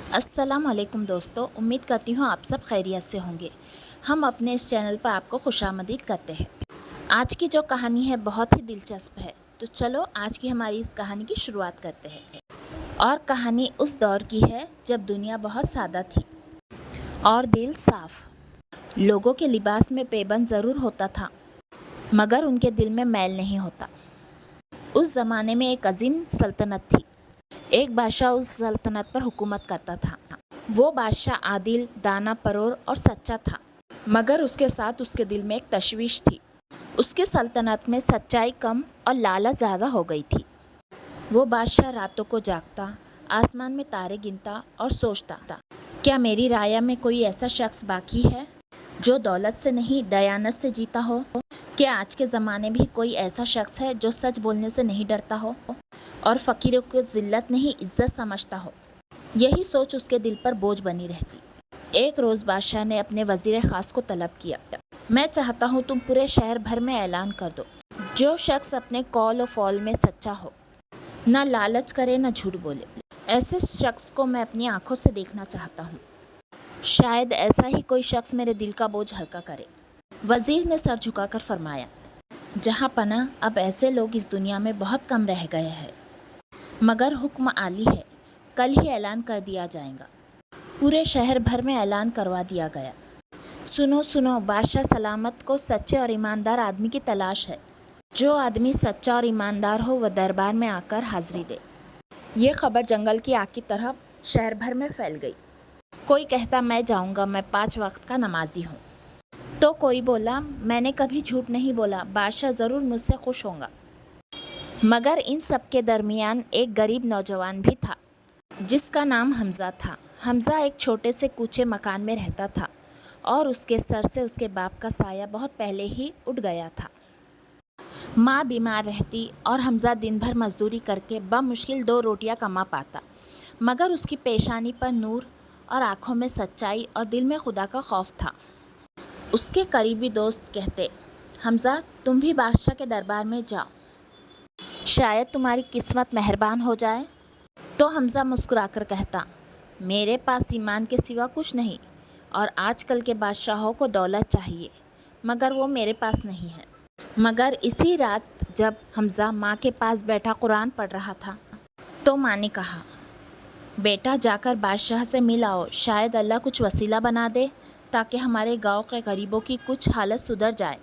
अस्सलाम वालेकुम दोस्तों, उम्मीद करती हूँ आप सब खैरियत से होंगे। हम अपने इस चैनल पर आपको खुशामदीद करते हैं। आज की जो कहानी है बहुत ही दिलचस्प है, तो चलो आज की हमारी इस कहानी की शुरुआत करते हैं। और कहानी उस दौर की है जब दुनिया बहुत सादा थी और दिल साफ। लोगों के लिबास में पेबंद ज़रूर होता था, मगर उनके दिल में मैल नहीं होता। उस ज़माने में एक अजीम सल्तनत थी। एक बादशाह उस सल्तनत पर हुकूमत करता था। वो बादशाह आदिल, दाना परोर और सच्चा था, मगर उसके साथ उसके दिल में एक तशवीश थी। उसके सल्तनत में सच्चाई कम और लालच ज़्यादा हो गई थी। वो बादशाह रातों को जागता, आसमान में तारे गिनता और सोचता था, क्या मेरी राया में कोई ऐसा शख्स बाकी है जो दौलत से नहीं दयानत से जीता हो? क्या आज के ज़माने भी कोई ऐसा शख्स है जो सच बोलने से नहीं डरता हो और फ़कीरों को ज़िल्लत नहीं इज्जत समझता हो? यही सोच उसके दिल पर बोझ बनी रहती। एक रोज़ बादशाह ने अपने वज़ीर ख़ास को तलब किया, मैं चाहता हूँ तुम पूरे शहर भर में ऐलान कर दो, जो शख्स अपने कौल और फौल में सच्चा हो, ना लालच करे ना झूठ बोले, ऐसे शख्स को मैं अपनी आंखों से देखना चाहता हूँ। शायद ऐसा ही कोई शख्स मेरे दिल का बोझ हल्का करे। वज़ीर ने सर झुकाकर फरमाया, जहाँ पना अब ऐसे लोग इस दुनिया में बहुत कम रह गए हैं, मगर हुक्म आली है, कल ही ऐलान कर दिया जाएगा। पूरे शहर भर में ऐलान करवा दिया गया, सुनो सुनो, बादशाह सलामत को सच्चे और ईमानदार आदमी की तलाश है। जो आदमी सच्चा और ईमानदार हो वह दरबार में आकर हाजिरी दे। ये खबर जंगल की आग की तरह शहर भर में फैल गई। कोई कहता मैं जाऊंगा, मैं 5 वक्त का नमाजी हूँ, तो कोई बोला मैंने कभी झूठ नहीं बोला, बादशाह ज़रूर मुझसे खुश होगा। मगर इन सब के दरमियान एक गरीब नौजवान भी था, जिसका नाम हमज़ा था। हमज़ा एक छोटे से कूचे मकान में रहता था और उसके सर से उसके बाप का साया बहुत पहले ही उठ गया था। माँ बीमार रहती और हमज़ा दिन भर मजदूरी करके बमुश्किल 2 रोटियां कमा पाता, मगर उसकी पेशानी पर नूर और आँखों में सच्चाई और दिल में खुदा का खौफ था। उसके करीबी दोस्त कहते, हमज़ा तुम भी बादशाह के दरबार में जाओ, शायद तुम्हारी किस्मत मेहरबान हो जाए। तो हमज़ा मुस्कुराकर कहता, मेरे पास ईमान के सिवा कुछ नहीं और आजकल के बादशाहों को दौलत चाहिए, मगर वो मेरे पास नहीं है। मगर इसी रात जब हमज़ा माँ के पास बैठा कुरान पढ़ रहा था, तो माँ ने कहा, बेटा जाकर बादशाह से मिल आओ, शायद अल्लाह कुछ वसीला बना दे ताकि हमारे गांव के गरीबों की कुछ हालत सुधर जाए।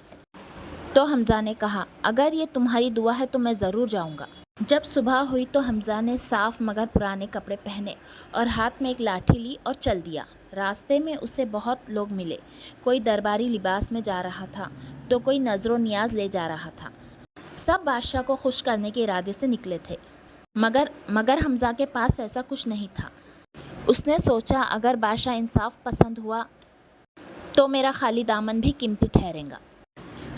तो हमज़ा ने कहा, अगर ये तुम्हारी दुआ है तो मैं ज़रूर जाऊंगा। जब सुबह हुई तो हमज़ा ने साफ मगर पुराने कपड़े पहने और हाथ में एक लाठी ली और चल दिया। रास्ते में उसे बहुत लोग मिले, कोई दरबारी लिबास में जा रहा था तो कोई नज़रो नियाज ले जा रहा था। सब बादशाह को खुश करने के इरादे से निकले थे, मगर हमज़ा के पास ऐसा कुछ नहीं था। उसने सोचा, अगर बादशाह इंसाफ पसंद हुआ तो मेरा खाली दामन भी कीमती ठहरेगा।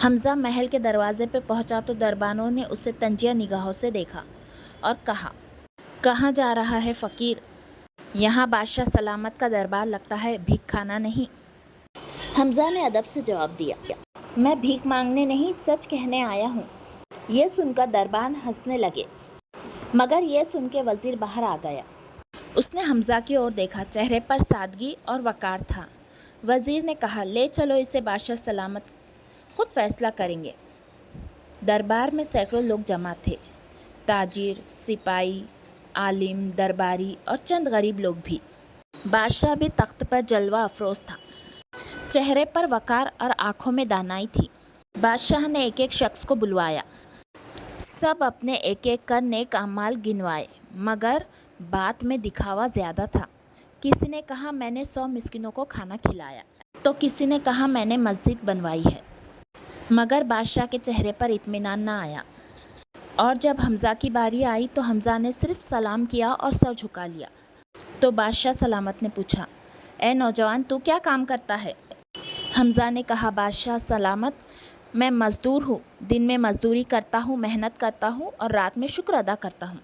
हमज़ा महल के दरवाजे पर पहुंचा तो दरबानों ने उसे तंजिया निगाहों से देखा और कहा, कहाँ जा रहा है फ़कीर? यहाँ बादशाह सलामत का दरबार लगता है, भीख खाना नहीं। हमज़ा ने अदब से जवाब दिया, मैं भीख मांगने नहीं, सच कहने आया हूँ। ये सुनकर दरबान हंसने लगे, मगर यह सुन के वज़ीर बाहर आ गया। उसने हमज़ा की ओर देखा, चेहरे पर सादगी और वक़ार था। वज़ीर ने कहा, ले चलो इसे, बादशाह सलामत खुद फैसला करेंगे। दरबार में सैकड़ों लोग जमा थे, ताजिर, सिपाही, आलिम, दरबारी और चंद गरीब लोग भी। बादशाह भी तख्त पर जलवा अफरोज था, चेहरे पर वक़ार और आंखों में दानाई थी। बादशाह ने एक एक शख्स को बुलवाया, सब अपने एक एक कर नेक अमाल गिनवाए, मगर बात में दिखावा ज़्यादा था। किसी ने कहा मैंने 100 मिस्किनों को खाना खिलाया, तो किसी ने कहा मैंने मस्जिद बनवाई है, मगर बादशाह के चेहरे पर इत्मीनान न आया। और जब हमज़ा की बारी आई तो हमज़ा ने सिर्फ सलाम किया और सर झुका लिया। तो बादशाह सलामत ने पूछा, ए नौजवान, तू क्या काम करता है? हमज़ा ने कहा, बादशाह सलामत, मैं मज़दूर हूँ, दिन में मज़दूरी करता हूँ, मेहनत करता हूँ और रात में शुक्र अदा करता हूँ।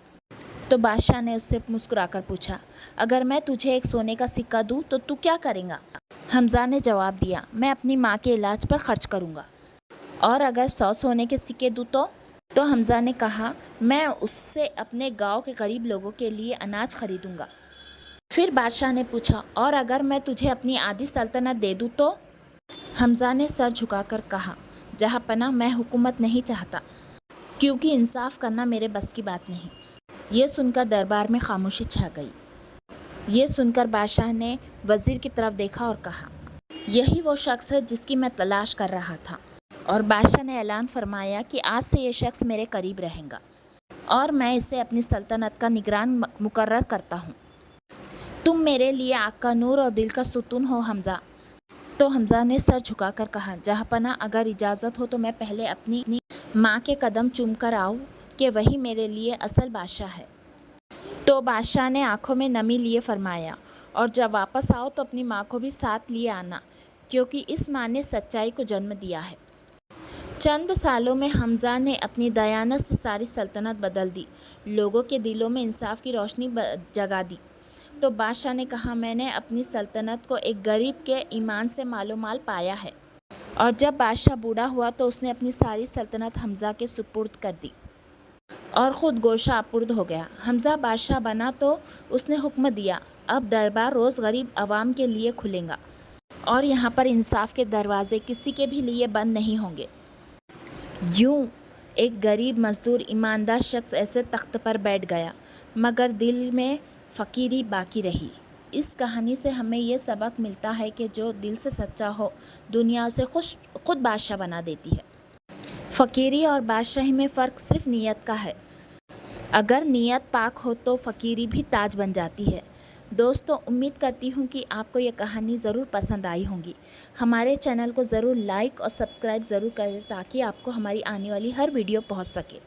तो बादशाह ने उससे मुस्कुराकर पूछा, अगर मैं तुझे एक सोने का सिक्का दूँ तो तू क्या करेगा? हमज़ा ने जवाब दिया, मैं अपनी माँ के इलाज पर खर्च करूँगा। और अगर 100 सोने के सिक्के दूँ तो हमज़ा ने कहा, मैं उससे अपने गांव के गरीब लोगों के लिए अनाज खरीदूँगा। फिर बादशाह ने पूछा, और अगर मैं तुझे अपनी आधी सल्तनत दे दूँ तो? हमज़ा ने सर झुकाकर कहा, जहाँ पनाह मैं हुकूमत नहीं चाहता, क्योंकि इंसाफ करना मेरे बस की बात नहीं। ये सुनकर दरबार में खामोशी छा गई। ये सुनकर बादशाह ने वज़ीर की तरफ देखा और कहा, यही वो शख्स है जिसकी मैं तलाश कर रहा था। और बादशाह ने ऐलान फरमाया कि आज से ये शख्स मेरे करीब रहेगा और मैं इसे अपनी सल्तनत का निगरान मुकर्रर करता हूँ। तुम मेरे लिए आँख का नूर और दिल का सुकून हो हमज़ा। तो हमज़ा ने सर झुकाकर कहा, जहाँ पनाह अगर इजाज़त हो तो मैं पहले अपनी माँ के कदम चूम कर आऊँ कि वही मेरे लिए असल बादशाह है। तो बादशाह ने आंखों में नमी लिए फरमाया, और जब वापस आओ तो अपनी माँ को भी साथ लिए आना, क्योंकि इस माँ ने सच्चाई को जन्म दिया है। चंद सालों में हमज़ा ने अपनी दयानत से सारी सल्तनत बदल दी, लोगों के दिलों में इंसाफ की रोशनी जगा दी। तो बादशाह ने कहा, मैंने अपनी सल्तनत को एक गरीब के ईमान से मालोमाल पाया है। और जब बादशाह बूढ़ा हुआ तो उसने अपनी सारी सल्तनत हमज़ा के सुपुर्द कर दी और ख़ुद गोशा आपुर्द हो गया। हमज़ा बादशाह बना तो उसने हुक्म दिया, अब दरबार रोज़ गरीब आवाम के लिए खुलेगा और यहाँ पर इंसाफ के दरवाज़े किसी के भी लिए बंद नहीं होंगे। यूँ एक गरीब मज़दूर ईमानदार शख्स ऐसे तख्त पर बैठ गया, मगर दिल में फ़कीरी बाकी रही। इस कहानी से हमें ये सबक मिलता है कि जो दिल से सच्चा हो, दुनिया उसे खुद बादशाह बना देती है। फ़कीरी और बादशाही में फ़र्क सिर्फ नीयत का है। अगर नीयत पाक हो तो फ़कीरी भी ताज बन जाती है। दोस्तों, उम्मीद करती हूँ कि आपको ये कहानी ज़रूर पसंद आई होंगी। हमारे चैनल को ज़रूर लाइक और सब्सक्राइब ज़रूर करें ताकि आपको हमारी आने वाली हर वीडियो पहुँच सके।